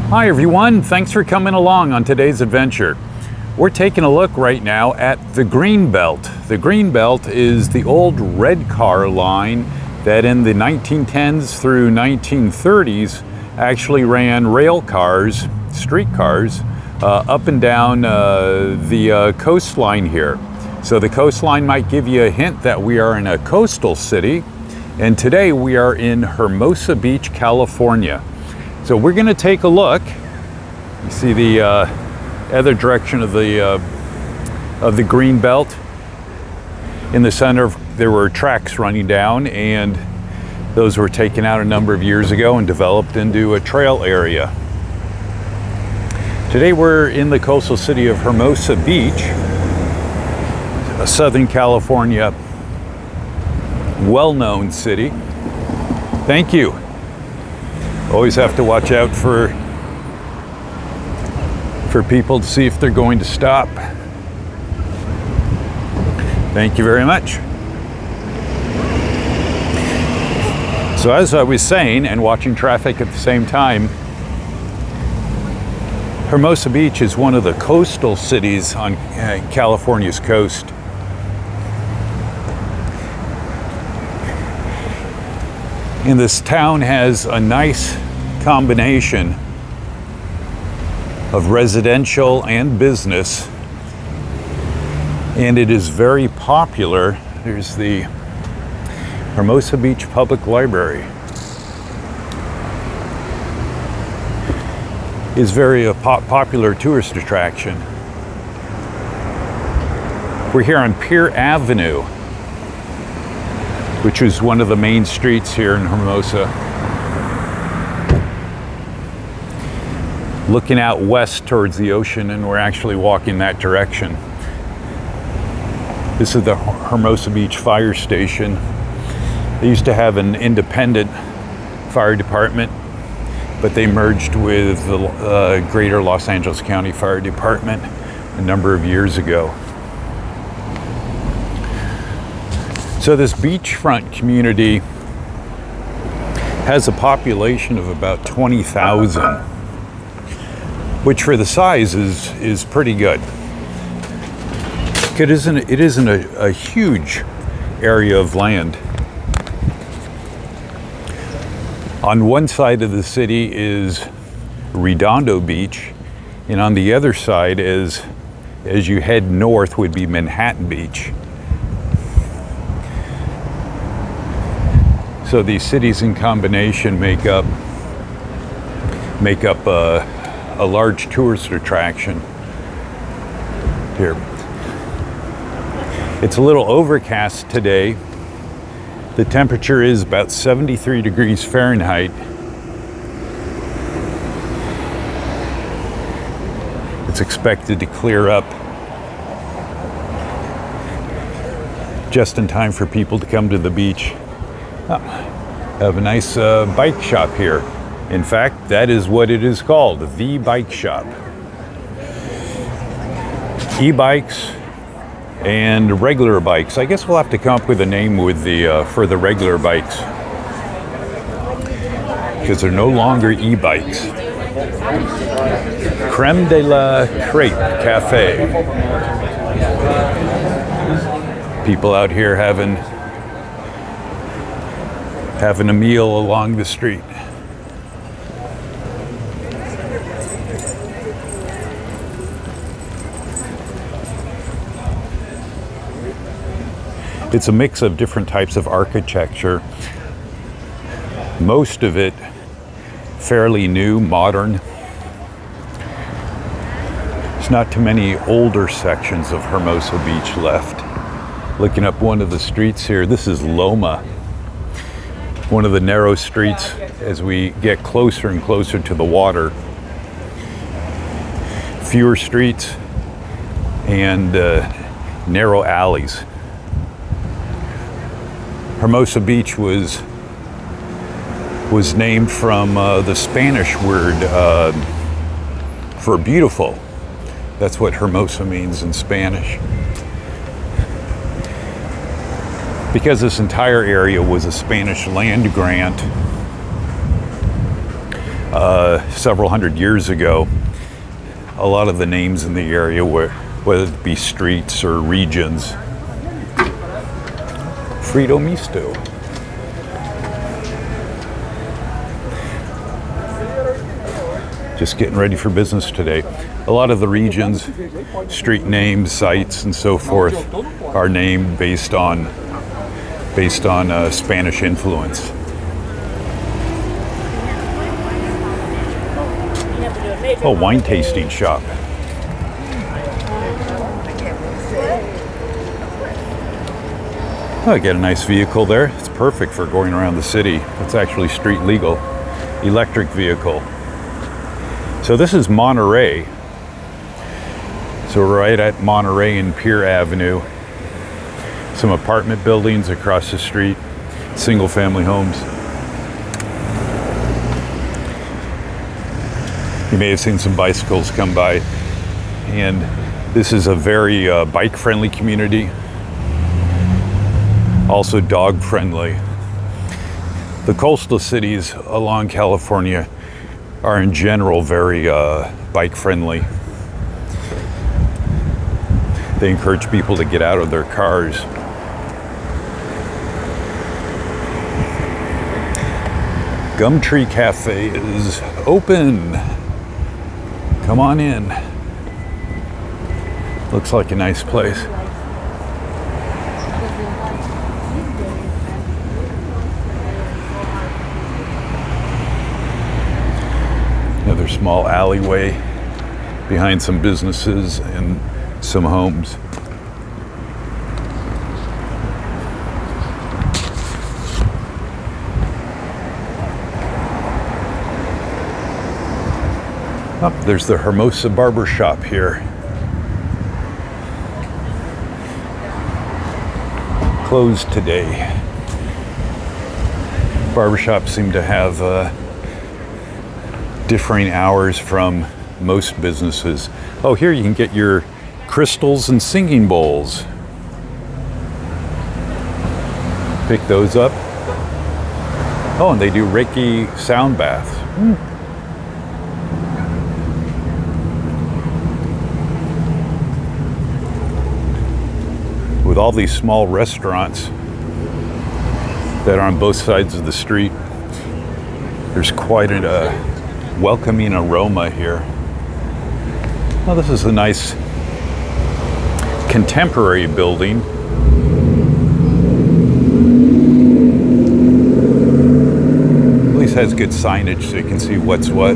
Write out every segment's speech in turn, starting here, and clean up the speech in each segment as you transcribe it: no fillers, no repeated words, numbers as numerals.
Hi everyone, thanks for coming along on today's adventure. We're taking a look right now at the Greenbelt. The Greenbelt is the old red car line that in the 1910s through 1930s actually ran rail cars, street cars, up and down the coastline here. So the coastline might give you a hint that we are in a coastal city, and today we are in Hermosa Beach, California. So we're going to take a look. You see the other direction of the Greenbelt. In the center, there were tracks running down, and those were taken out a number of years ago and developed into a trail area. Today we're in the coastal city of Hermosa Beach, a Southern California well-known city. Thank you. Always have to watch out for people to see if they're going to stop. Thank you very much. So as I was saying, and watching traffic at the same time, Hermosa Beach is one of the coastal cities on California's coast. And this town has a nice combination of residential and business, and it is very popular. There's the Hermosa Beach Public Library. Is very popular tourist attraction. We're here on Pier Avenue, which is one of the main streets here in Hermosa. Looking out west towards the ocean, and we're actually walking that direction. This is the Hermosa Beach Fire Station. They used to have an independent fire department, but they merged with the Greater Los Angeles County Fire Department a number of years ago. So this beachfront community has a population of about 20,000, which for the size is pretty good. It isn't a huge area of land. On one side of the city is Redondo Beach, and on the other side as you head north would be Manhattan Beach. So these cities in combination make up a large tourist attraction here. It's a little overcast today. The temperature is about 73 degrees Fahrenheit. It's expected to clear up just in time for people to come to the beach. Oh, have a nice bike shop here. In fact, that is what it is called, the bike shop. E-bikes and regular bikes. I guess we'll have to come up with a name with for the regular bikes, because they're no longer e-bikes. Creme de la Crepe Cafe. People out here having a meal along the street. It's a mix of different types of architecture. Most of it fairly new, modern. There's not too many older sections of Hermosa Beach left. Looking up one of the streets here, this is Loma. One of the narrow streets as we get closer and closer to the water. Fewer streets and narrow alleys. Hermosa Beach was named from the Spanish word for beautiful. That's what Hermosa means in Spanish. Because this entire area was a Spanish land grant, several hundred years ago, a lot of the names in the area were, whether it be streets or regions. Frito Misto. Just getting ready for business today. A lot of the regions, street names, sites, and so forth are named based on Spanish influence. Oh, wine tasting shop. Oh, I get a nice vehicle there. It's perfect for going around the city. It's actually street legal. Electric vehicle. So this is Monterey. So we're right at Monterey and Pier Avenue. Some apartment buildings across the street, single family homes. You may have seen some bicycles come by. And this is a very bike friendly community. Also dog friendly. The coastal cities along California are in general very bike friendly. They encourage people to get out of their cars. Gumtree Cafe is open. Come on in. Looks like a nice place. Another small alleyway behind some businesses and some homes. Oh, there's the Hermosa Barber Shop here. Closed today. Barbershops seem to have differing hours from most businesses. Oh, here you can get your crystals and singing bowls. Pick those up. Oh, and they do Reiki sound baths. With all these small restaurants that are on both sides of the street, there's quite a welcoming aroma here. Well, this is a nice contemporary building. At least has good signage so you can see what's what.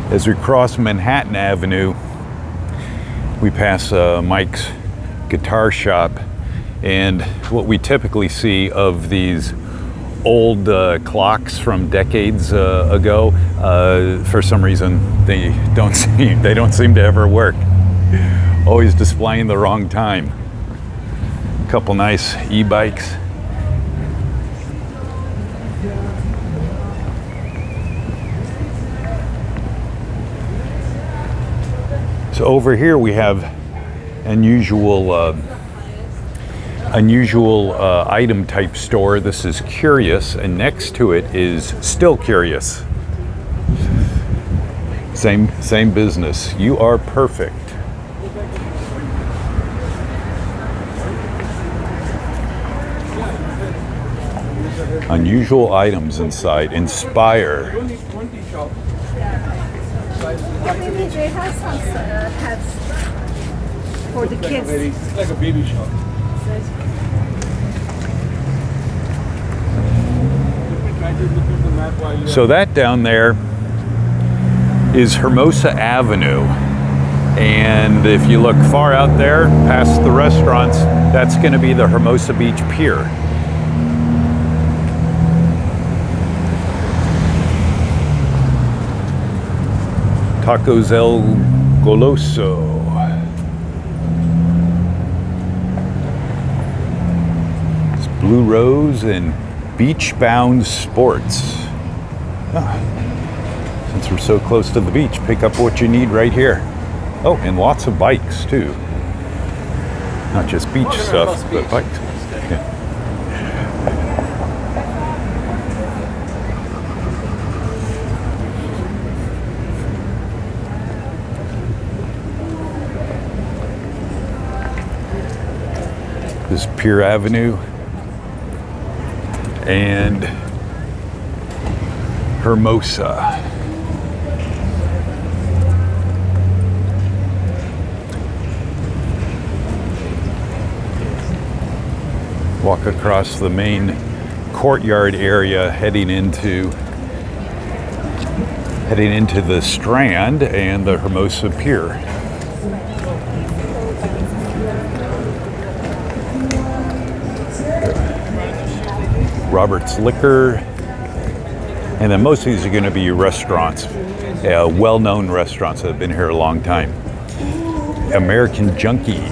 As we cross Manhattan Avenue, we pass Mike's guitar shop, and what we typically see of these old clocks from decades ago, for some reason they don't seem to ever work. Always displaying the wrong time. A couple nice e-bikes. So over here we have unusual item type store. This is Curious, and next to it is Still Curious. Same business. You are perfect. Unusual items inside. Inspire. Maybe they have some pets for the kids. It's like a baby shop. So that down there is Hermosa Avenue. And if you look far out there, past the restaurants, that's going to be the Hermosa Beach Pier. Tacos El Goloso. It's Blue Rose and Beachbound Sports. Since we're so close to the beach, pick up what you need right here. Oh, and lots of bikes too. Not just beach stuff, but bikes. Yeah. This is Pier Avenue and Hermosa. Walk across the main courtyard area heading into the Strand and the Hermosa Pier. Robert's Liquor, and then most of these are going to be restaurants, well-known restaurants that have been here a long time. American Junkie.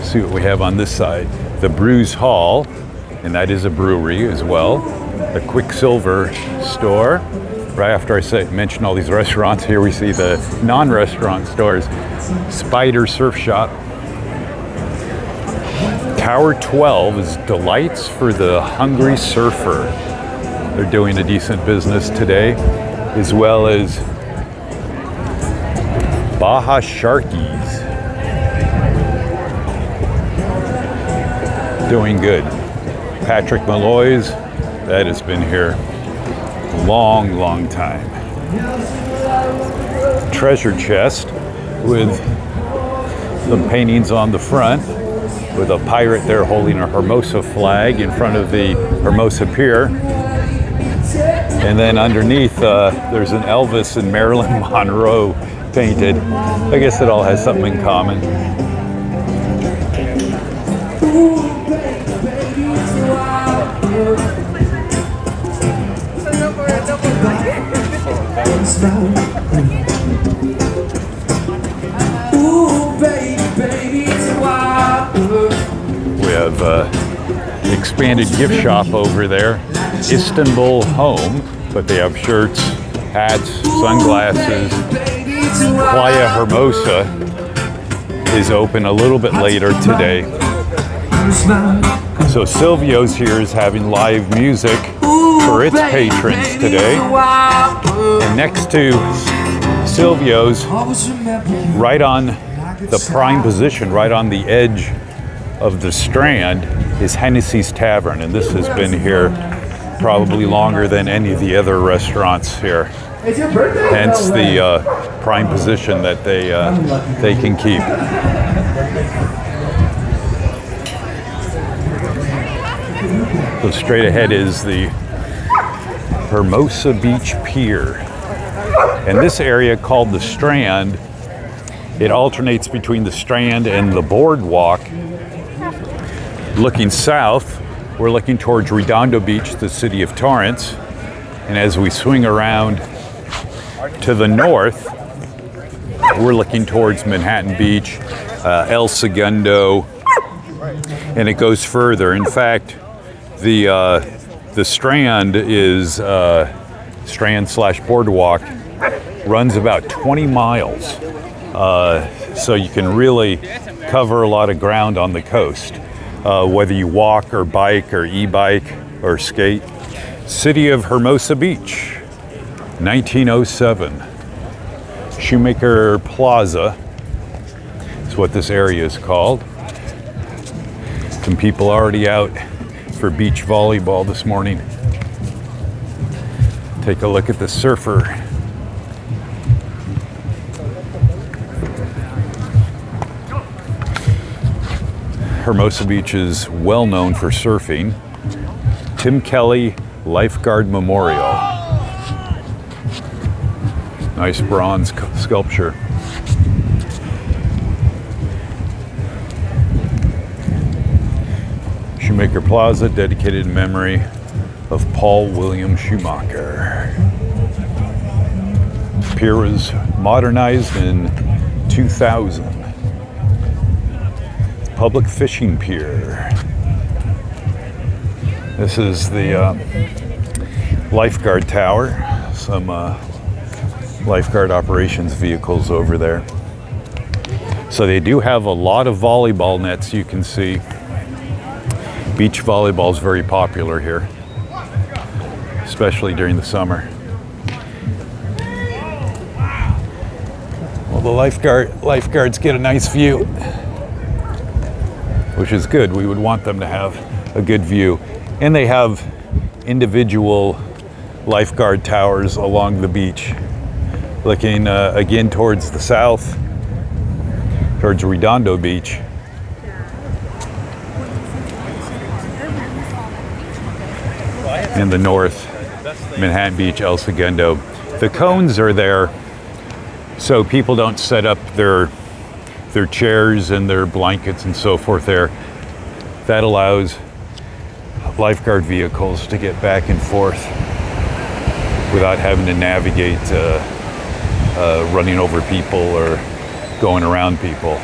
See what we have on this side. The Brews Hall, and that is a brewery as well. The Quicksilver store. Right after I mention all these restaurants, here we see the non-restaurant stores. Spider Surf Shop. Tower 12 is Delights for the Hungry Surfer. They're doing a decent business today, as well as Baja Sharkies. Doing good. Patrick Malloy's, that has been here a long, long time. Treasure chest with some paintings on the front, with a pirate there holding a Hermosa flag in front of the Hermosa Pier. And then underneath, there's an Elvis and Marilyn Monroe painted. I guess it all has something in common. We have expanded gift shop over there, Istanbul Home, but they have shirts, hats, sunglasses. Playa Hermosa is open a little bit later today. So Silvio's here is having live music for its patrons today. And next to Silvio's, right on the prime position, right on the edge of the Strand, is Hennessy's Tavern. And this has been here probably longer than any of the other restaurants here. Hence the prime position that they can keep. So straight ahead is the Hermosa Beach Pier. And this area called the Strand, it alternates between the Strand and the boardwalk. Looking south, we're looking towards Redondo Beach, the city of Torrance. And as we swing around to the north, we're looking towards Manhattan Beach, El Segundo, and it goes further. In fact, the Strand is Strand/boardwalk runs about 20 miles, so you can really cover a lot of ground on the coast, whether you walk or bike or e-bike or skate. City of Hermosa Beach, 1907. Shoemaker Plaza is what this area is called. Some people already out for beach volleyball this morning. Take a look at the surfer. Hermosa Beach is well known for surfing. Tim Kelly Lifeguard Memorial. Nice bronze sculpture. Shoemaker Plaza, dedicated in memory of Paul William Schumacher. Pier was modernized in 2000. Public fishing pier. This is the lifeguard tower. Some lifeguard operations vehicles over there. So they do have a lot of volleyball nets, you can see. Beach volleyball is very popular here, especially during the summer. Well, the lifeguards get a nice view, which is good. We would want them to have a good view. And they have individual lifeguard towers along the beach, looking again towards the south, towards Redondo Beach. In the north, Manhattan Beach, El Segundo. The cones are there so people don't set up their chairs and their blankets and so forth there. That allows lifeguard vehicles to get back and forth without having to navigate running over people or going around people.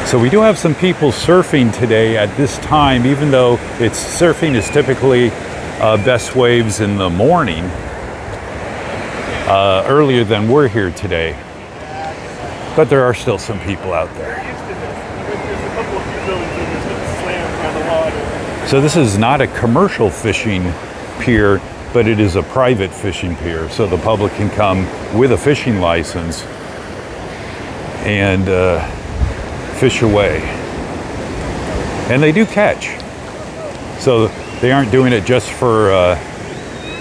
So we do have some people surfing today at this time, even though surfing is typically best waves in the morning, earlier than we're here today. But there are still some people out there. So this is not a commercial fishing pier, but it is a private fishing pier. So the public can come with a fishing license and fish away. And they do catch. So they aren't doing it just for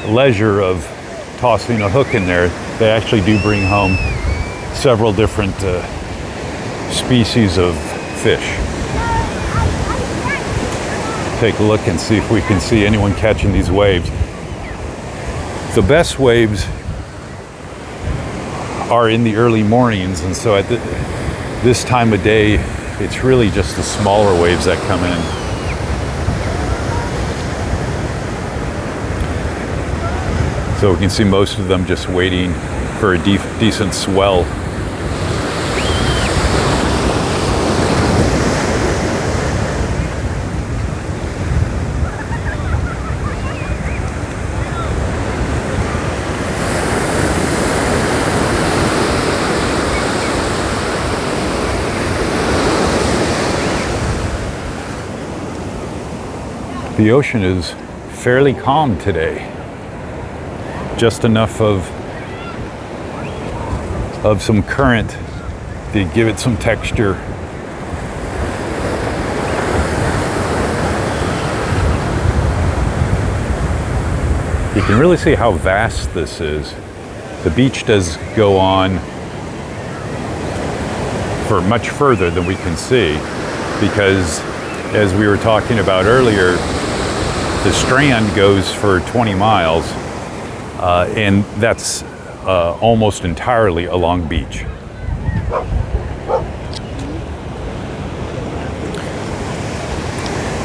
leisure of tossing a hook in there. They actually do bring home several different species of fish. Take a look and see if we can see anyone catching these waves. The best waves are in the early mornings, and so at this time of day, it's really just the smaller waves that come in. So we can see most of them just waiting for a decent swell. The ocean is fairly calm today. Just enough of some current to give it some texture. You can really see how vast this is. The beach does go on for much further than we can see, because as we were talking about earlier, the Strand goes for 20 miles, and that's almost entirely a Long Beach.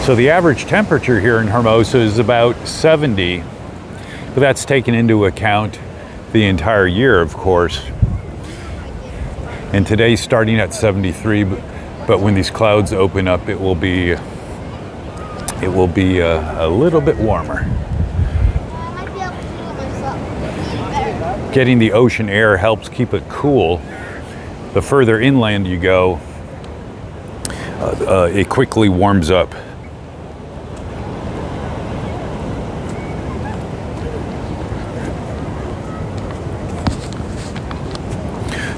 So the average temperature here in Hermosa is about 70, but that's taken into account the entire year, of course. And today's starting at 73, but when these clouds open up, it will be a little bit warmer. Getting the ocean air helps keep it cool. The further inland you go, it quickly warms up.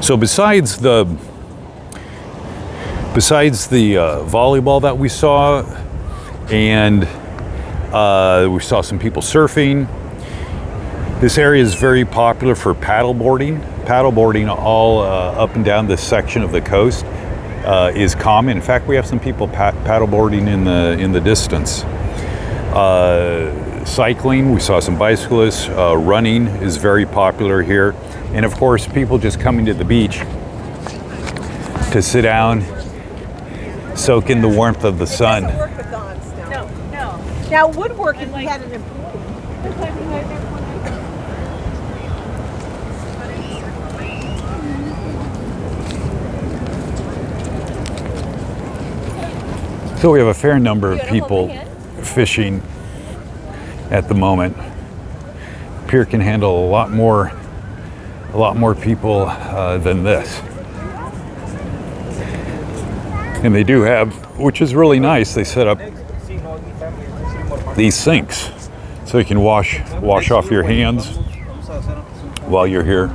So besides the volleyball that we saw, and we saw some people surfing, this area is very popular for paddleboarding. Paddleboarding all up and down this section of the coast is common. In fact, we have some people paddleboarding in the distance. Cycling, we saw some bicyclists. Running is very popular here. And of course, people just coming to the beach to sit down, soak in the warmth of the sun. It doesn't work with dogs, no. Now, it would work if we had an employee. So we have a fair number of people fishing at the moment. Pier can handle a lot more a lot more people than this. And they do have, which is really nice, they set up these sinks so you can wash off your hands while you're here.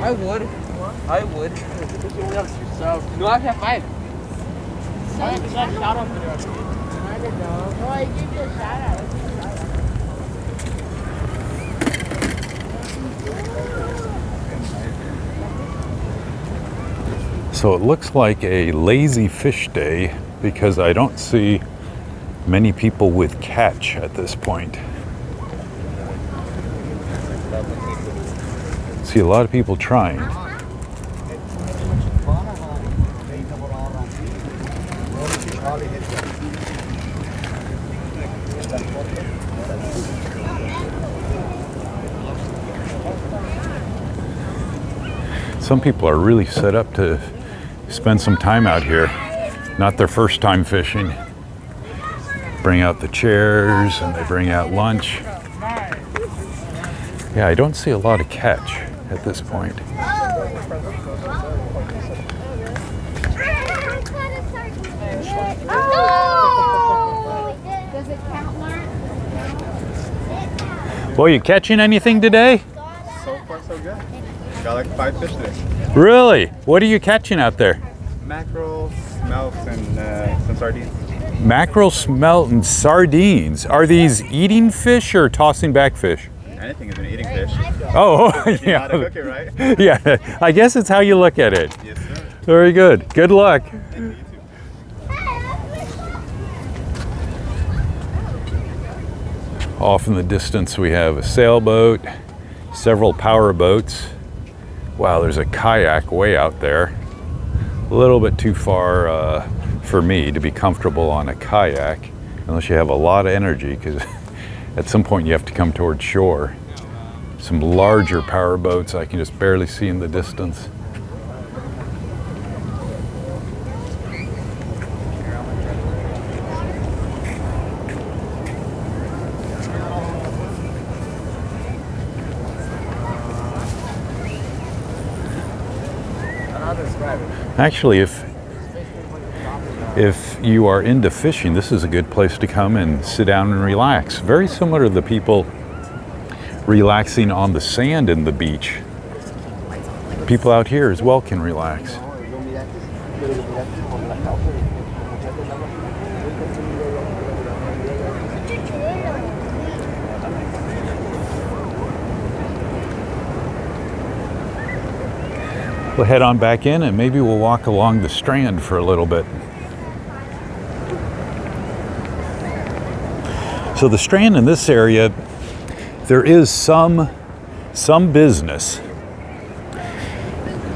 I would. No, I have 5. Shout out. I don't know. No, I give you a shout out. So it looks like a lazy fish day because I don't see many people with catch at this point. See a lot of people trying. Some people are really set up to spend some time out here. Not their first time fishing. Bring out the chairs and they bring out lunch. Yeah, I don't see a lot of catch at this point. Does it count, Mark? Well, you catching anything today? So far, so good. Got like 5 fish today. Really? What are you catching out there? Mackerel, smelts, and some sardines. Mackerel, smelt, and sardines. Are these eating fish or tossing back fish? Anything is an eating fish. Oh, You know how to cook it, yeah. right? Yeah, I guess it's how you look at it. Yes, sir. Very good. Good luck. Thank you, you too. Off in the distance, we have a sailboat, several power boats. Wow, there's a kayak way out there. A little bit too far for me to be comfortable on a kayak, unless you have a lot of energy, because at some point you have to come towards shore. Some larger power boats I can just barely see in the distance. Actually, if you are into fishing, this is a good place to come and sit down and relax. Very similar to the people relaxing on the sand in the beach. People out here as well can relax. We'll head on back in and maybe we'll walk along the strand for a little bit. So the strand in this area, there is some business,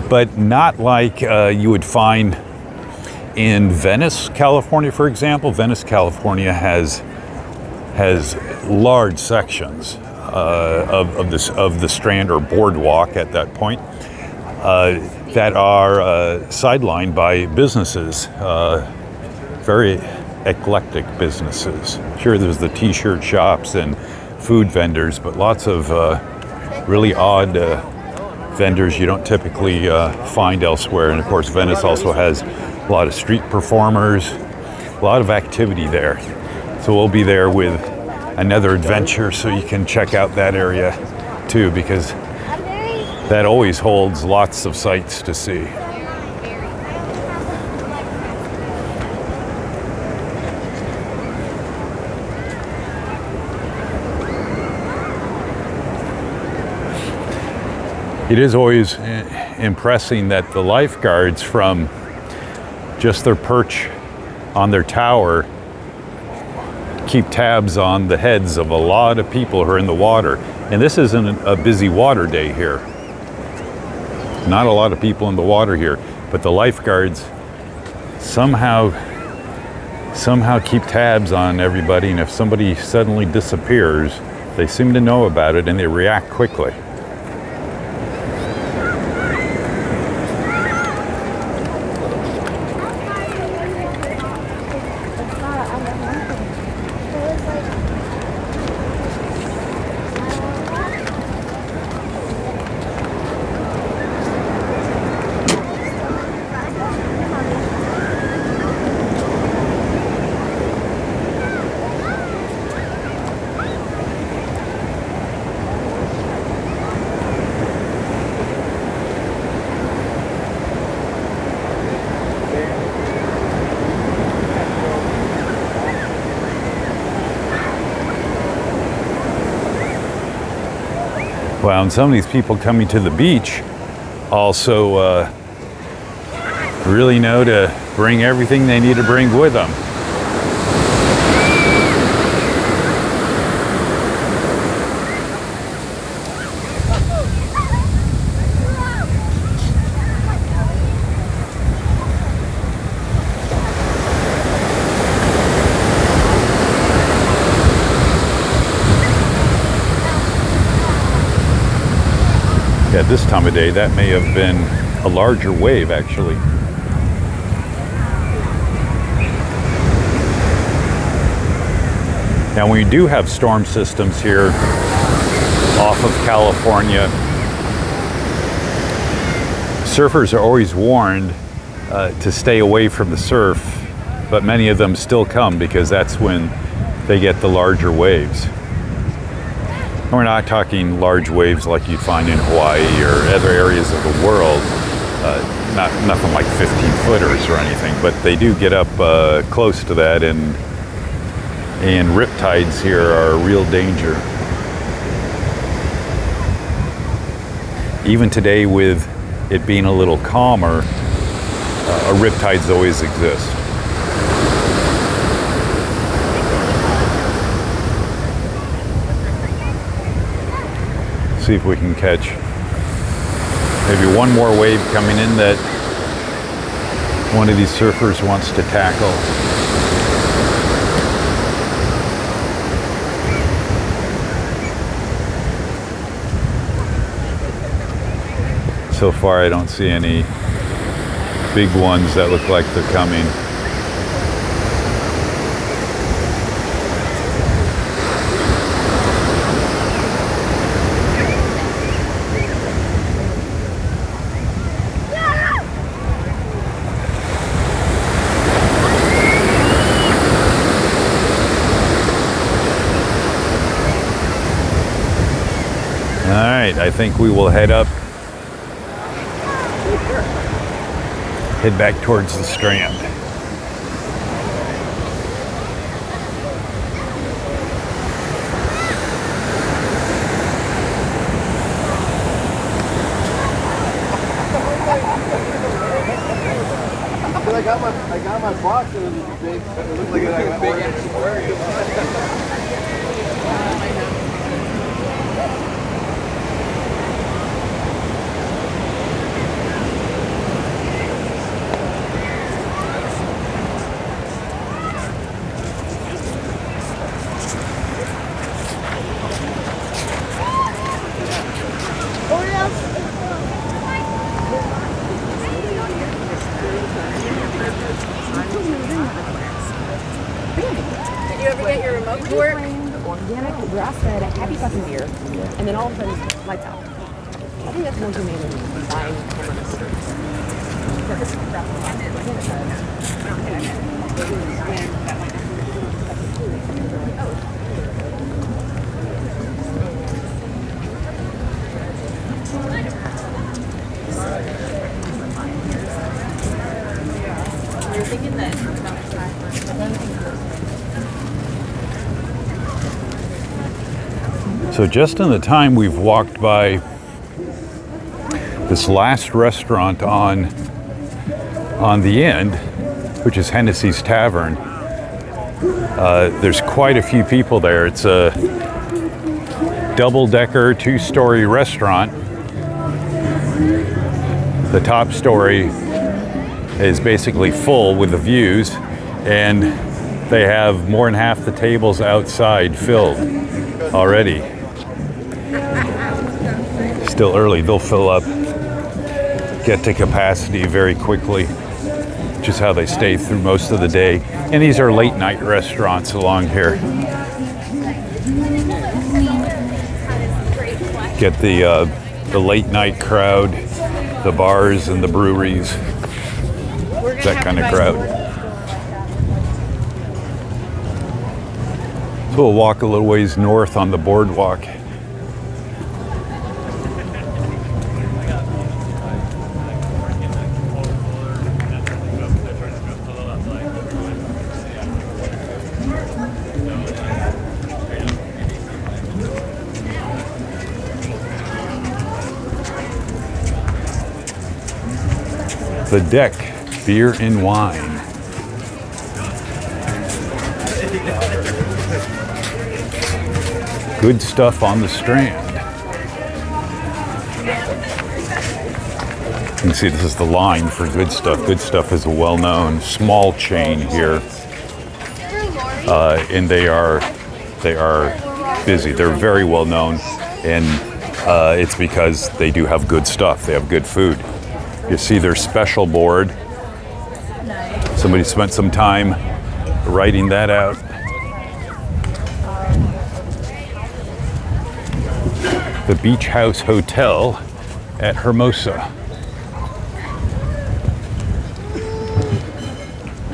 but not like you would find in Venice, California, for example. Venice, California has large sections of the strand or boardwalk at that point. That are sidelined by businesses, very eclectic businesses. Sure, there's the t-shirt shops and food vendors, but lots of really odd vendors you don't typically find elsewhere. And of course, Venice also has a lot of street performers, a lot of activity there. So we'll be there with another adventure, so you can check out that area too, because that always holds lots of sights to see. It is always impressing that the lifeguards, from just their perch on their tower, keep tabs on the heads of a lot of people who are in the water. And this isn't a busy water day here. Not a lot of people in the water here, but the lifeguards somehow keep tabs on everybody, and if somebody suddenly disappears, they seem to know about it and they react quickly. Well, and some of these people coming to the beach also really know to bring everything they need to bring with them. At this time of day, that may have been a larger wave, actually. Now, when you do have storm systems here off of California, surfers are always warned to stay away from the surf, but many of them still come because that's when they get the larger waves. And we're not talking large waves like you'd find in Hawaii or other areas of the world, nothing like 15-footers or anything, but they do get up close to that, and riptides here are a real danger. Even today, with it being a little calmer, riptides always exist. See if we can catch maybe one more wave coming in that one of these surfers wants to tackle. So far, I don't see any big ones that look like they're coming. All right, I think we will head back towards the strand. I got my box and it was big. It looked like I got a big aquarium. Did you ever get your remote to work? Organic, grass-fed, happy fucking beer, and then all of a sudden, lights out. I think that's more humane than buying You're thinking that So just in the time we've walked by this last restaurant on the end, which is Hennessy's Tavern, there's quite a few people there. It's a double-decker, two-story restaurant. The top story is basically full with the views, and they have more than half the tables outside filled already. Still early, they'll fill up, get to capacity very quickly, which is how they stay through most of the day. And these are late night restaurants along here. Get the late night crowd, the bars and the breweries, that kind of crowd. So we'll walk a little ways north on the boardwalk. The Deck Beer and Wine. Good Stuff on the Strand. You can see this is the line for Good Stuff. Good Stuff is a well-known small chain here, and they are busy. They're very well known, and it's because they do have good stuff. They have good food. You see their special board. Somebody spent some time writing that out. The Beach House Hotel at Hermosa.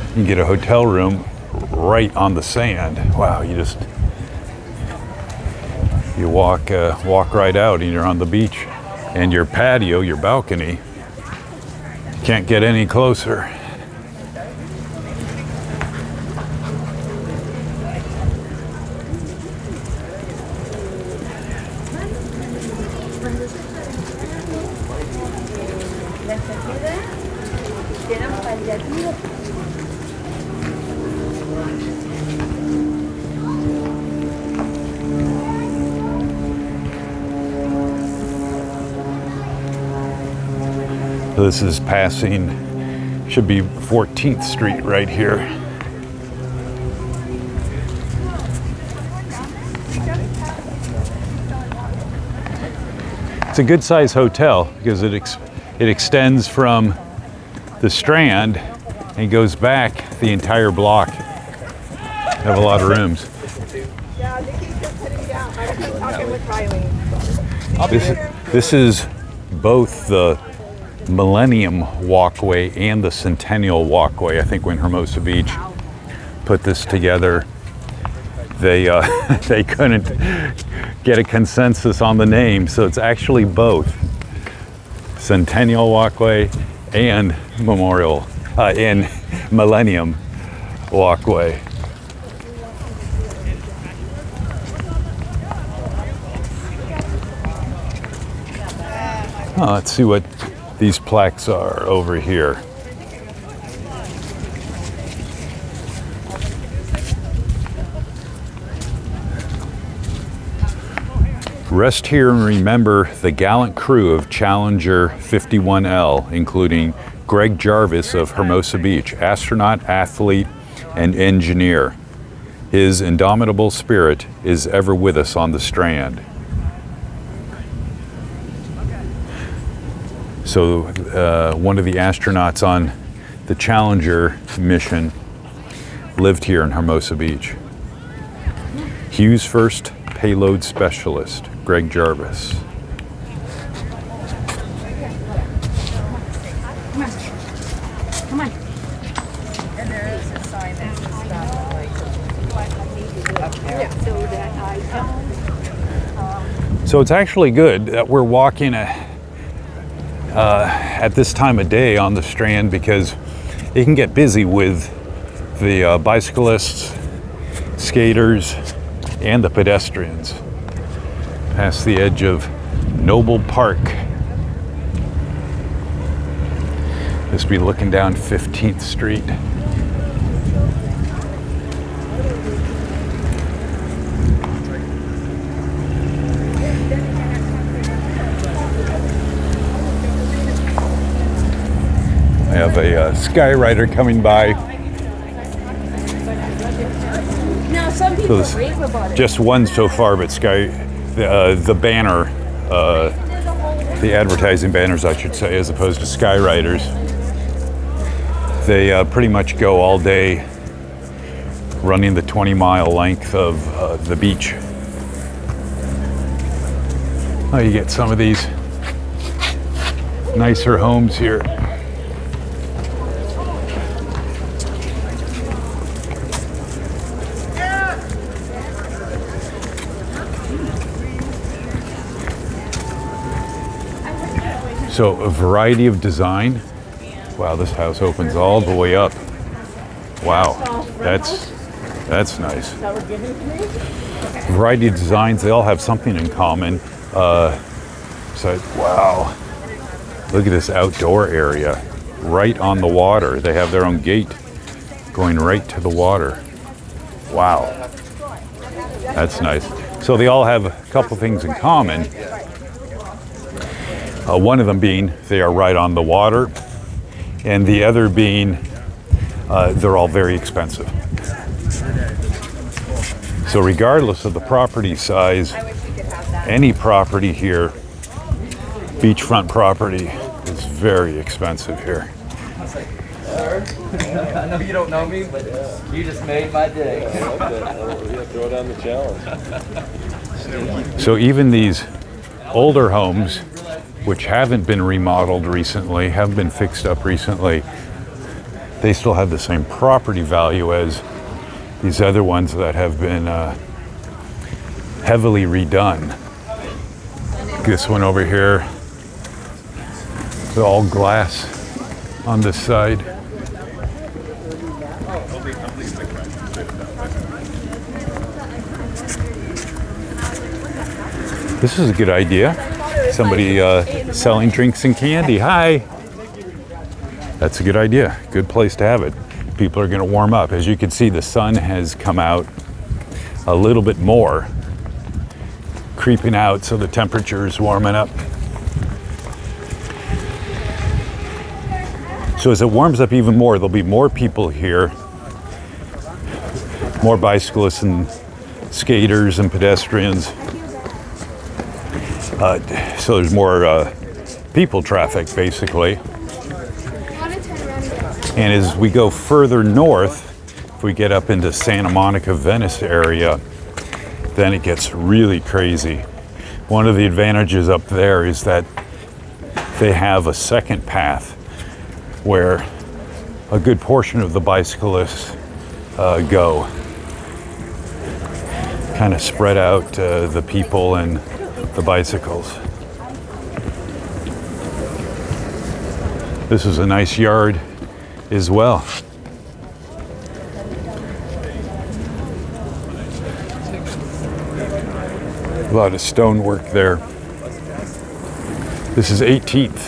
You can get a hotel room right on the sand. Wow, you walk right out and you're on the beach. And your patio, your balcony, can't get any closer. This is passing, should be 14th Street right here. It's a good size hotel because it extends from the Strand and goes back the entire block. Have a lot of rooms. This is both the Millennium Walkway and the Centennial Walkway. I think when Hermosa Beach put this together, they couldn't get a consensus on the name, so it's actually both Centennial Walkway and Millennium Walkway. Let's see what these plaques are over here. Rest here and remember the gallant crew of Challenger 51L, including Greg Jarvis of Hermosa Beach, astronaut, athlete, and engineer. His indomitable spirit is ever with us on the Strand. So one of the astronauts on the Challenger mission lived here in Hermosa Beach. Hughes First Payload Specialist, Greg Jarvis. Come on. And there is a sign that says stop up there. So that So it's actually good that we're walking at this time of day on the Strand because it can get busy with the bicyclists, skaters, and the pedestrians. Past the edge of Noble Park. Just be looking down 15th Street. I have a Skyrider coming by. Now, some people So rave about it. just one so far, but the banner, the advertising banners, I should say, as opposed to Skyriders, they pretty much go all day running the 20-mile length of the beach. Oh, you get some of these nicer homes here. So a variety of design. Wow, this house opens all the way up. Wow, that's nice. Variety of designs, they all have something in common. So, wow, look at this outdoor area. right on the water. They have their own gate going right to the water. Wow. That's nice. So they all have a couple things in common. One of them being they are right on the water, and the other being they're all very expensive. So regardless of the property size, any property here, beachfront property, is very expensive here. I know you don't know me, but you just made my day. Throw down the challenge. So even these older homes, which haven't been remodeled recently, haven't been fixed up recently, they still have the same property value as these other ones that have been heavily redone. This one over here, it's all glass on this side. This is a good idea. Somebody selling drinks and candy. Hi. That's a good idea. Good place to have it. People are going to warm up. As you can see, the sun has come out a little bit more, creeping out, so the temperature is warming up. So as it warms up even more, there'll be more people here, more bicyclists and skaters and pedestrians. So there's more people traffic, basically. And as we go further north, if we get up into Santa Monica, Venice area, then it gets really crazy. One of the advantages up there is that they have a second path where a good portion of the bicyclists go. Kind of spread out the people and the bicycles. This is a nice yard as well. A lot of stonework there. This is 18th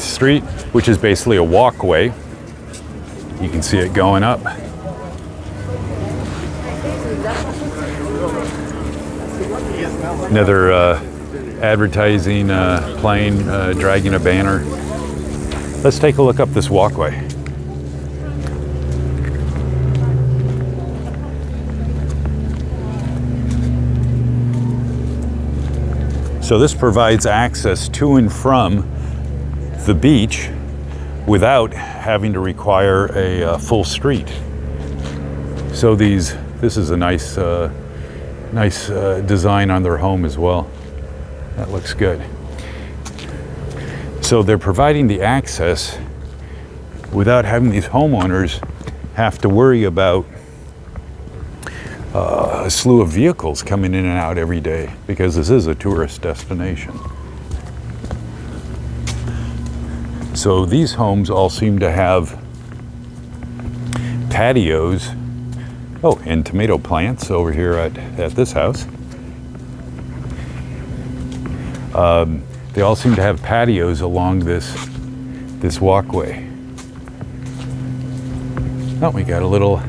Street, which is basically a walkway. You can see it going up. Another advertising plane dragging a banner. Let's take a look up this walkway. So this provides access to and from the beach without having to require a full street. So this is a nice design on their home as well. That looks good. So they're providing the access without having these homeowners have to worry about a slew of vehicles coming in and out every day, because this is a tourist destination. So these homes all seem to have patios. Oh, and tomato plants over here at this house. They all seem to have patios along this walkway. Oh, we got a little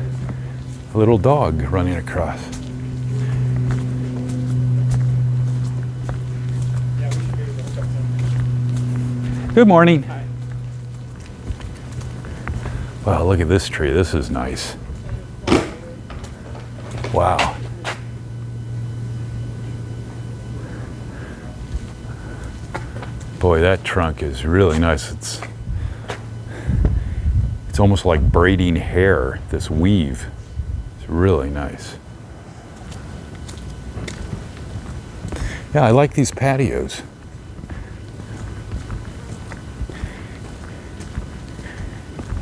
dog running across. Good morning. Wow, look at this tree. This is nice. Wow. Boy, that trunk is really nice. It's almost like braiding hair, this weave. It's really nice. Yeah, I like these patios.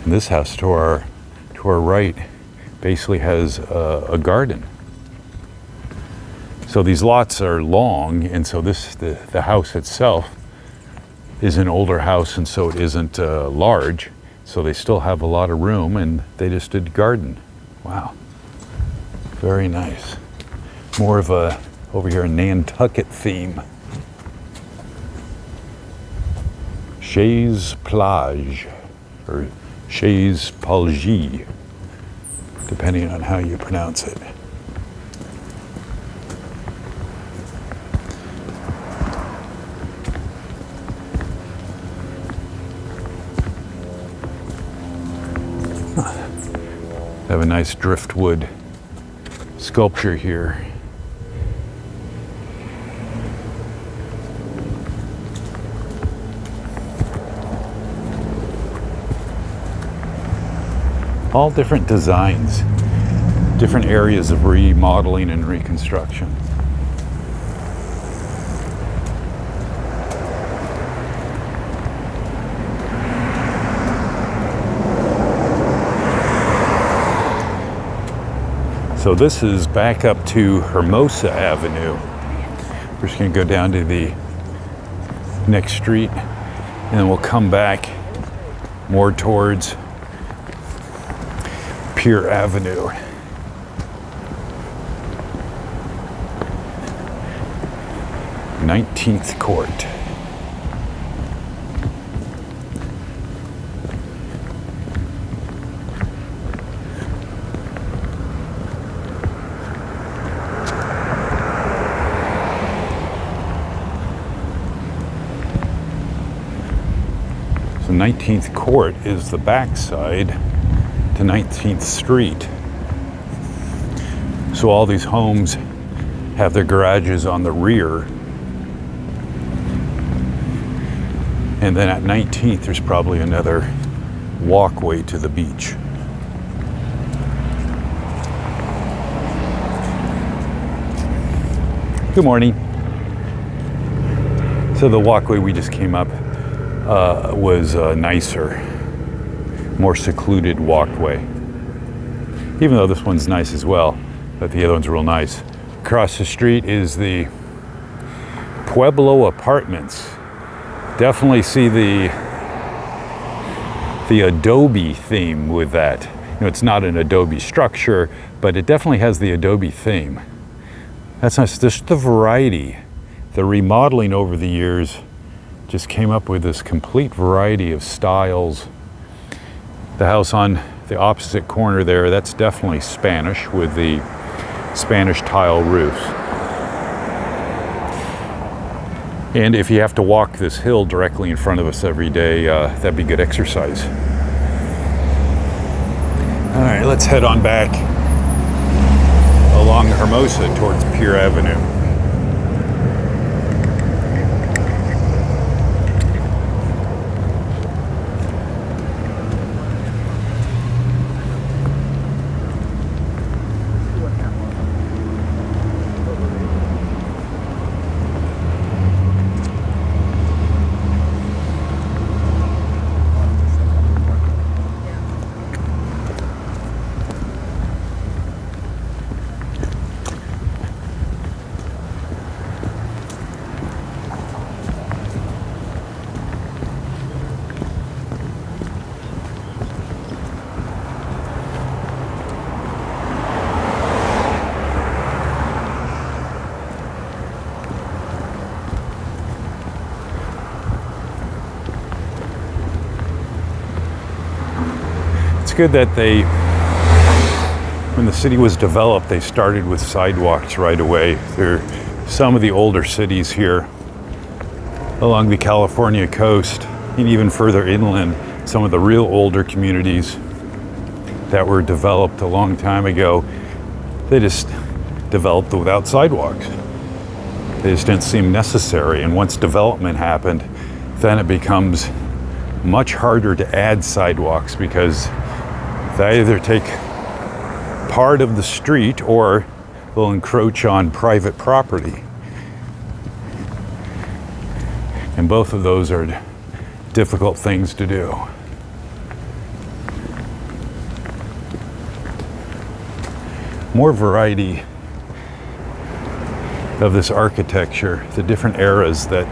And this house to our right basically has a garden. So these lots are long, and so the house itself is an older house, and so it isn't large. So they still have a lot of room, and they just did garden. Wow, very nice. More of a over here a Nantucket theme. Chaise Plage, or Chaise Palgie, depending on how you pronounce it. Have a nice driftwood sculpture here. All different designs, different areas of remodeling and reconstruction. So this is back up to Hermosa Avenue. We're just gonna go down to the next street and then we'll come back more towards Pier Avenue. Nineteenth Court. So 19th Court is the backside to 19th Street. So all these homes have their garages on the rear. And then at 19th, there's probably another walkway to the beach. Good morning. So the walkway we just came up was nicer, more secluded walkway. Even though this one's nice as well, but the other one's real nice. Across the street is the Pueblo Apartments. Definitely see the adobe theme with that. You know, it's not an adobe structure, but it definitely has the adobe theme. That's nice. Just the variety, the remodeling over the years just came up with this complete variety of styles. The house on the opposite corner there, that's definitely Spanish with the Spanish tile roofs. And if you have to walk this hill directly in front of us every day, that'd be good exercise. All right, let's head on back along Hermosa towards Pier Avenue. Good that when the city was developed, they started with sidewalks right away. There are some of the older cities here along the California coast and even further inland, some of the real older communities that were developed a long time ago, they just developed without sidewalks. They just didn't seem necessary. And once development happened, then it becomes much harder to add sidewalks because they either take part of the street or they'll encroach on private property. And both of those are difficult things to do. More variety of this architecture, the different eras that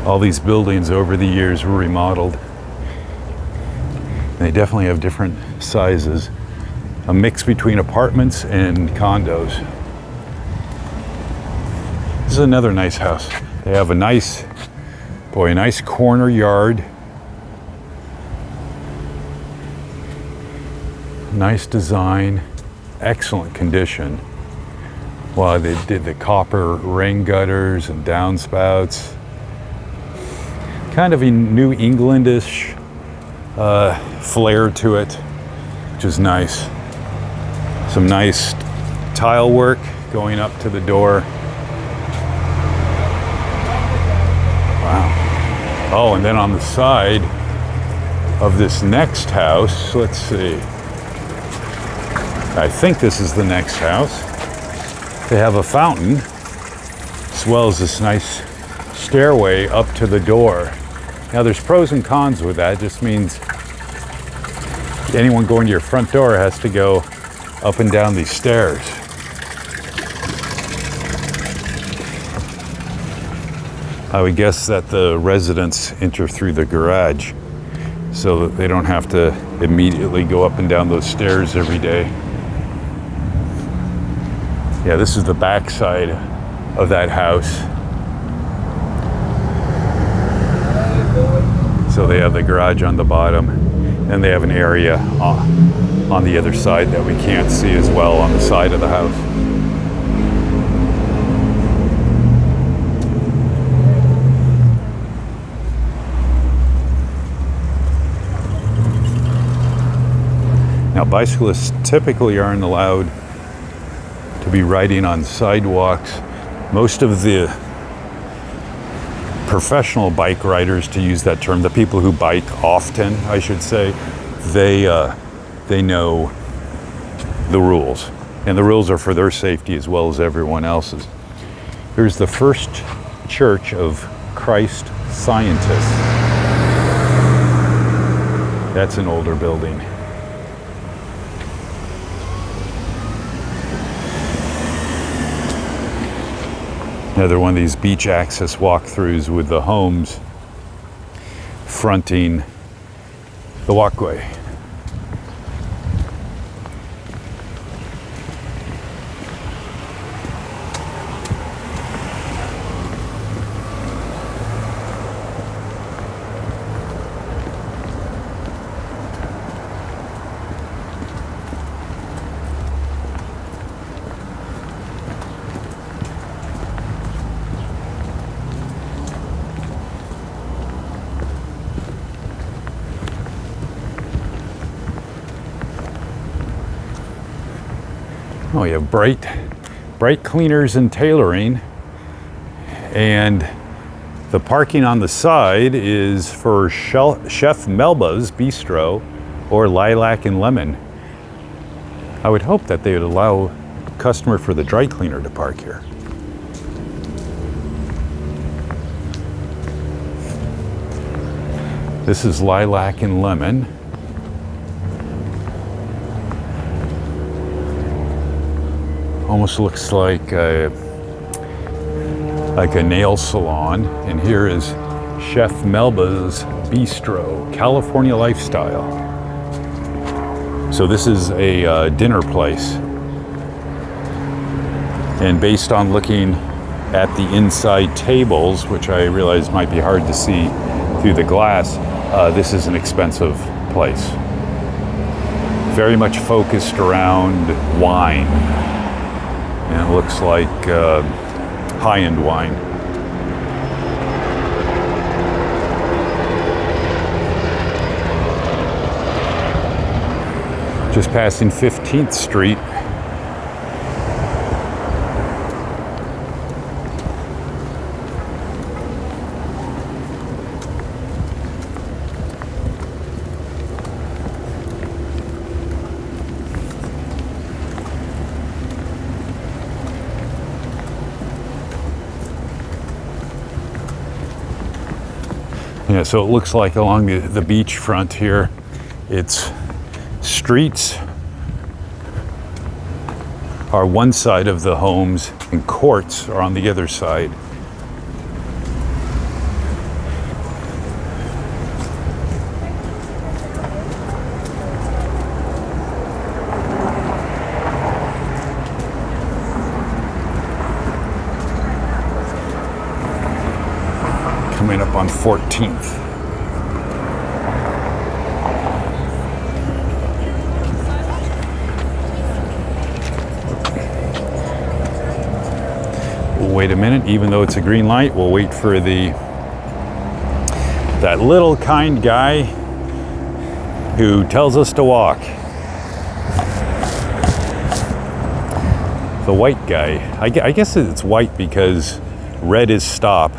all these buildings over the years were remodeled. They definitely have different sizes, a mix between apartments and condos. This is another nice house. They have a nice Boy, a nice corner yard. Nice design, excellent condition. Well, they did the copper rain gutters and downspouts. Kind of a New Englandish flair to it, which is nice. Some nice tile work going up to the door. Wow. Oh, and then on the side of this next house, let's see. I think this is the next house. They have a fountain, as well as this nice stairway up to the door. Now there's pros and cons with that. It just means anyone going to your front door has to go up and down these stairs. I would guess that the residents enter through the garage so that they don't have to immediately go up and down those stairs every day. Yeah, this is the back side of that house. So they have the garage on the bottom, and they have an area on the other side that we can't see as well on the side of the house. Now, bicyclists typically aren't allowed to be riding on sidewalks. Most of the professional bike riders, to use that term, the people who bike often, I should say, they know the rules. And the rules are for their safety as well as everyone else's. Here's the First Church of Christ Scientists. That's an older building. Another one of these beach access walkthroughs with the homes fronting the walkway. Oh, you have bright cleaners and tailoring, and the parking on the side is for Chef Melba's Bistro or Lilac and Lemon. I would hope that they would allow a customer for the dry cleaner to park here. This is Lilac and Lemon. Almost looks like a nail salon. And here is Chef Melba's Bistro, California Lifestyle. So this is a dinner place. And based on looking at the inside tables, which I realize might be hard to see through the glass, this is an expensive place. Very much focused around wine. And it looks like high-end wine. Just passing 15th Street. Yeah, so it looks like along the beach front here, it's streets are one side of the homes and courts are on the other side. Coming up on 14th. We'll wait a minute, even though it's a green light, we'll wait for that little kind guy who tells us to walk. The white guy. I guess it's white because red is stop.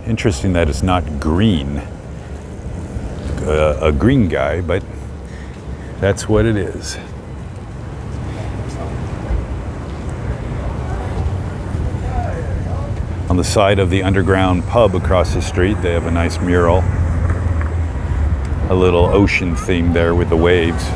Interesting that it's not green. A green guy, but that's what it is. On the side of the underground pub across the street, they have a nice mural. A little ocean theme there with the waves.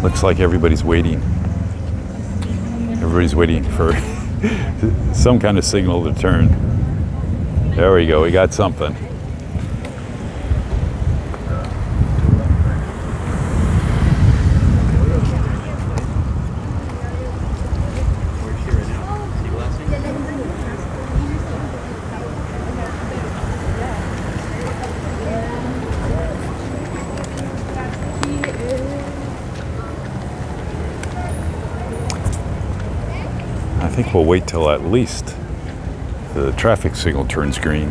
Looks like everybody's waiting. Everybody's waiting for some kind of signal to turn. There we go, we got something. I think we'll wait till at least the traffic signal turns green.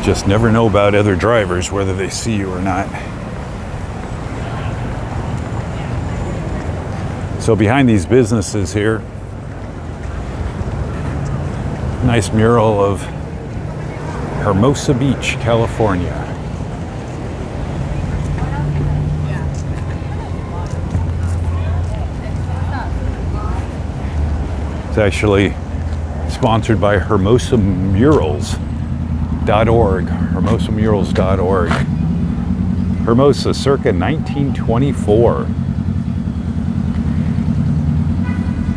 Just never know about other drivers, whether they see you or not. So behind these businesses here, nice mural of Hermosa Beach, California. It's actually sponsored by HermosaMurals.org. HermosaMurals.org. Hermosa, circa 1924.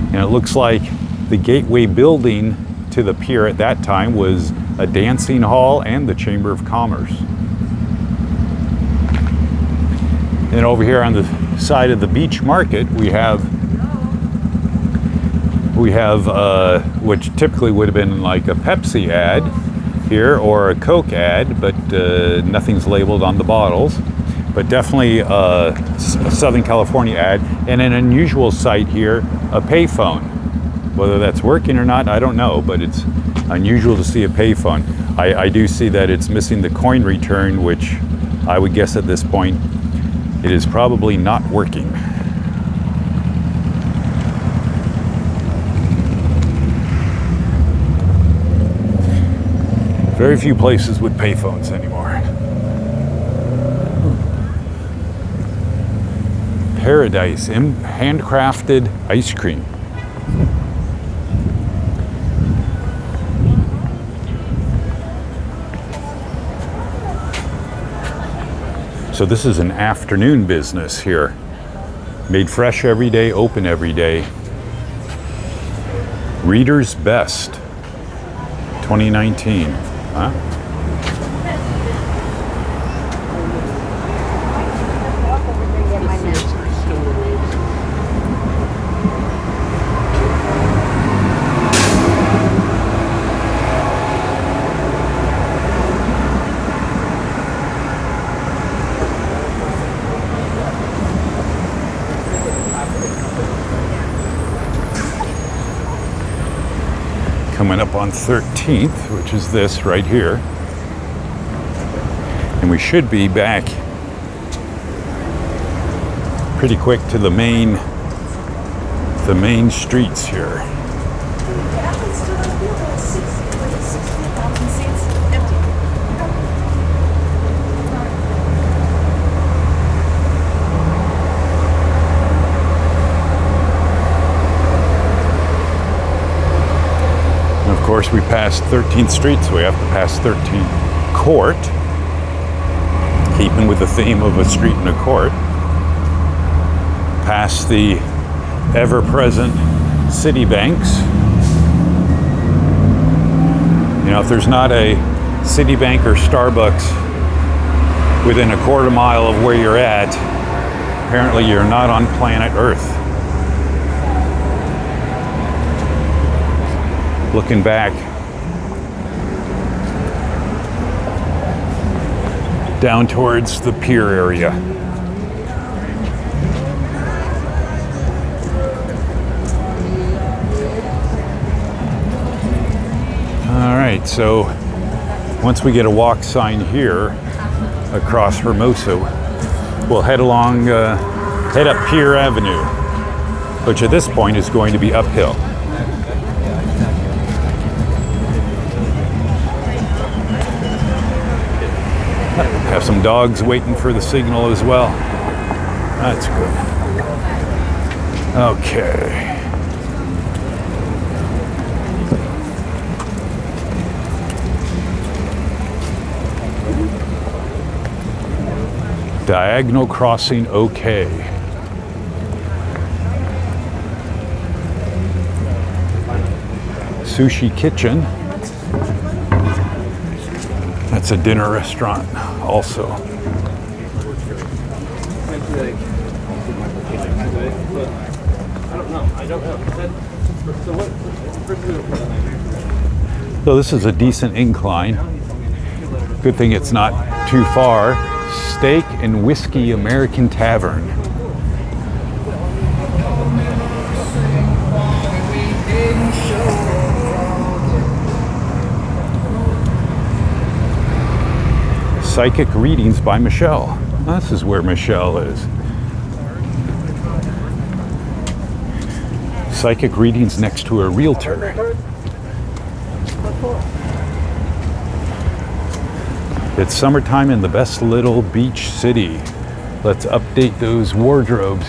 And it looks like the gateway building to the pier at that time was a dancing hall and the Chamber of Commerce. And over here on the side of the beach market, we have which typically would have been like a Pepsi ad here or a Coke ad, but nothing's labeled on the bottles. But definitely a Southern California ad, and an unusual sight here, a payphone. Whether that's working or not, I don't know, but it's unusual to see a payphone. I do see that it's missing the coin return, which I would guess at this point it is probably not working. Very few places with payphones anymore. Paradise, handcrafted ice cream. So this is an afternoon business here. Made fresh every day, open every day. Reader's Best, 2019. Huh? Coming up on 13th, which is this right here. And we should be back pretty quick to the main streets here. Of course, we passed 13th Street, so we have to pass 13th Court, keeping with the theme of a street and a court. Past the ever-present Citibanks You know, if there's not a Citibank or Starbucks within a quarter mile of where you're at, apparently you're not on planet Earth. Looking back down towards the pier area. All right, so once we get a walk sign here across Hermosa, we'll head along, head up Pier Avenue, which at this point is going to be uphill. Have some dogs waiting for the signal as well. That's good. Okay. Diagonal crossing, okay. Sushi Kitchen. That's a dinner restaurant also. So this is a decent incline. Good thing it's not too far. Steak and Whiskey American Tavern. Psychic readings by Michelle. This is where Michelle is. Psychic readings next to a realtor. It's summertime in the best little beach city. Let's update those wardrobes.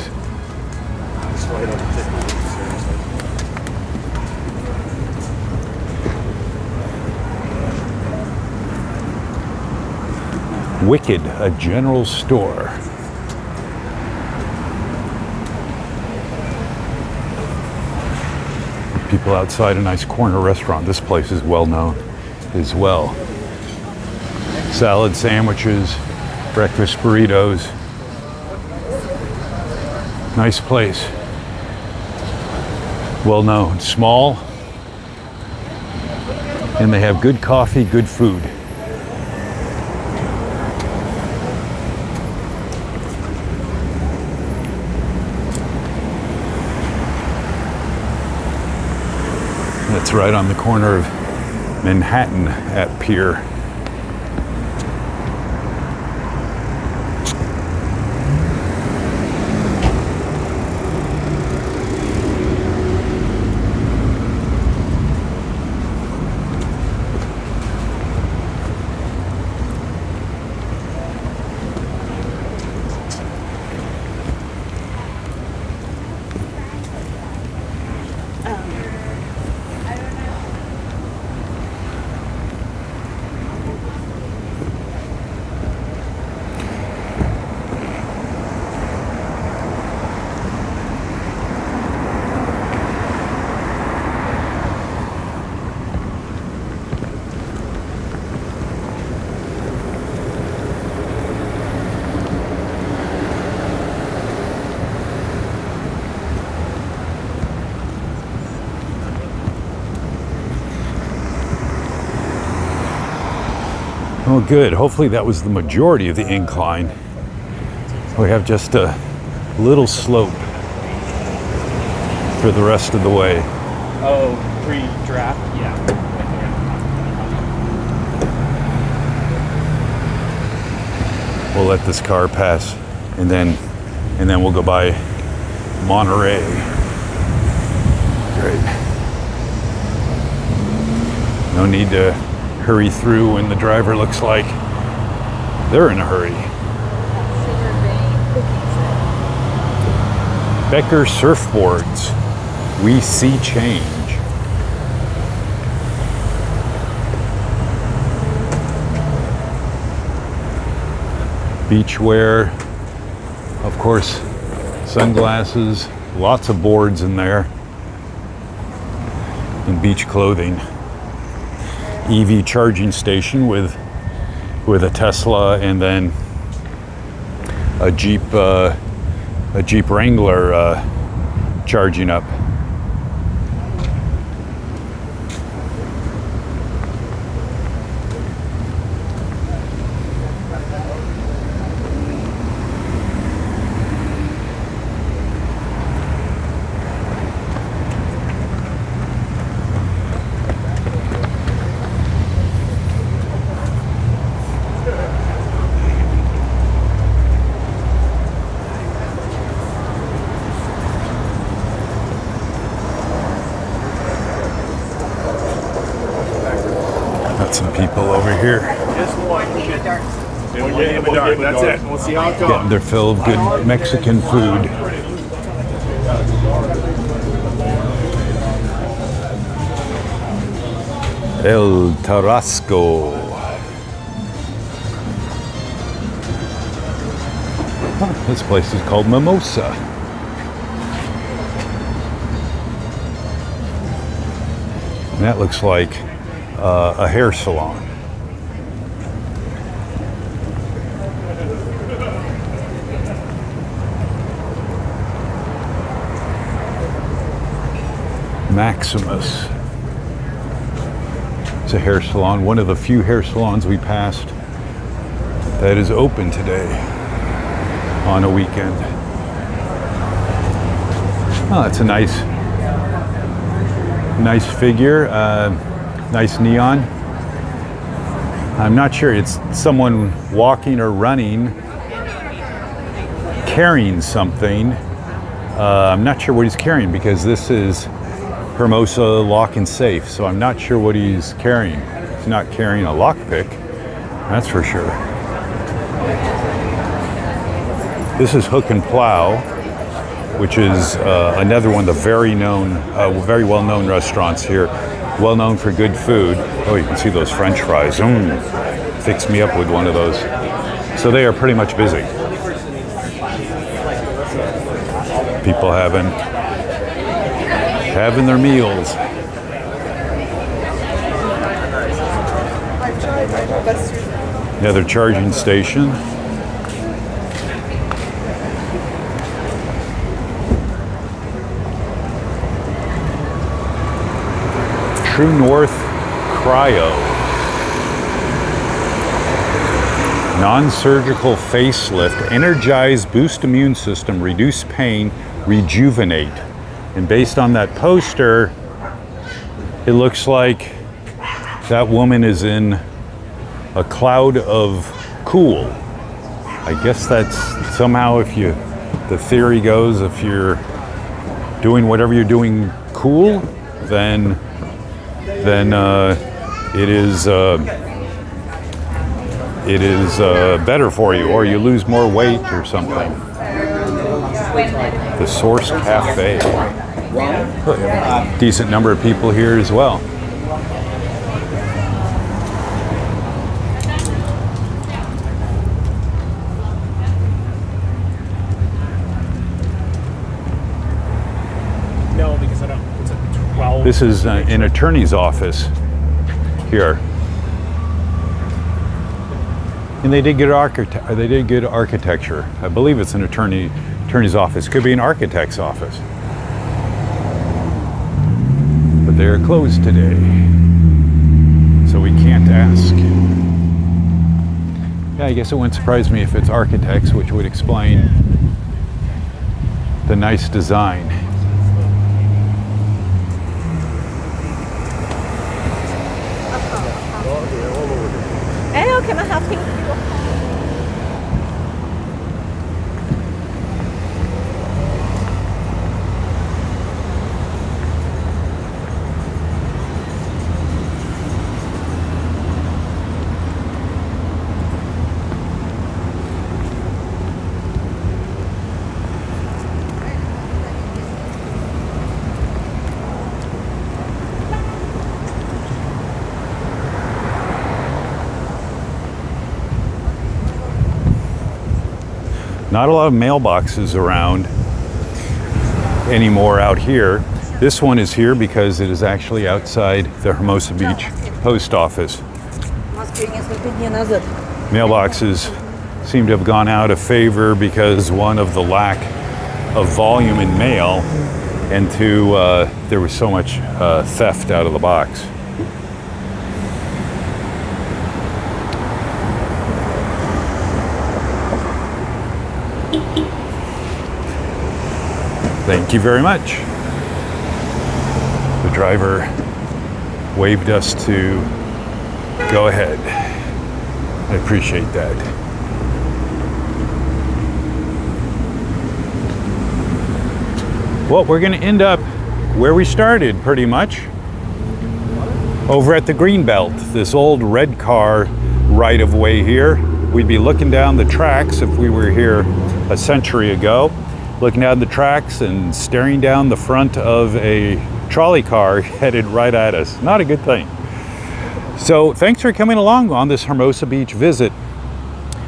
Wicked, a general store. People outside a nice corner restaurant. This place is well known as well. Salad sandwiches, breakfast burritos. Nice place. Well known. Small. And they have good coffee, good food. That's right on the corner of Manhattan at Pier. Oh, good. Hopefully that was the majority of the incline. We have just a little slope for the rest of the way. Oh, pre-draft? Yeah. We'll let this car pass, and then we'll go by Monterey. Great. No need to hurry through when the driver looks like they're in a hurry. Becker Surfboards. We see change. Beachwear, of course, sunglasses, lots of boards in there, and beach clothing. EV charging station with a Tesla and then a Jeep Wrangler charging up. Got some people over here That's it. We'll see how it goes. getting their fill of good Mexican food. El Tarasco. Huh, this place is called Mimosa. And that looks like a hair salon. Maximus. It's a hair salon, one of the few hair salons we passed that is open today on a weekend. Oh, that's a nice figure, nice neon. I'm not sure, it's someone walking or running, carrying something. I'm not sure what he's carrying because this is Hermosa Lock and Safe, so I'm not sure what he's carrying. He's not carrying a lockpick, that's for sure. This is Hook and Plow, which is another one of the very well-known restaurants here, well known for good food. Oh, you can see those French fries. Fix me up with one of those. So they are pretty much busy. People having their meals. Another charging station. True North Cryo. Non-surgical facelift. Energize, boost immune system, reduce pain, rejuvenate. And based on that poster, it looks like that woman is in a cloud of cool. I guess that's somehow, the theory goes, if you're doing whatever you're doing cool, then it is better for you, or you lose more weight or something. The Source Cafe. Decent number of people here as well. No, because I don't. It's a 12. This is an attorney's office here. And they did good architecture. I believe it's an attorney's office. Could be an architect's office. But they are closed today, so we can't ask. Yeah, I guess it wouldn't surprise me if it's architects, which would explain the nice design. Hello, can I help you? Not a lot of mailboxes around anymore out here. This one is here because it is actually outside the Hermosa Beach post office. Mailboxes seem to have gone out of favor because, one, of the lack of volume in mail, and two, there was so much theft out of the box. Thank you very much. The driver waved us to go ahead. I appreciate that. Well, we're going to end up where we started, pretty much. Over at the Greenbelt, this old red car right-of-way here. We'd be looking down the tracks if we were here a century ago, looking down the tracks and staring down the front of a trolley car headed right at us. Not a good thing. So thanks for coming along on this Hermosa Beach visit.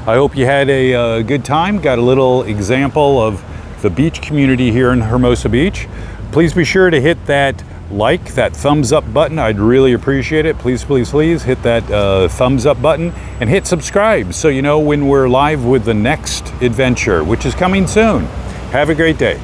I hope you had a good time, got a little example of the beach community here in Hermosa Beach. Please be sure to hit that like, that thumbs up button. I'd really appreciate it. Please, please, please hit that thumbs up button and hit subscribe so you know when we're live with the next adventure, which is coming soon. Have a great day.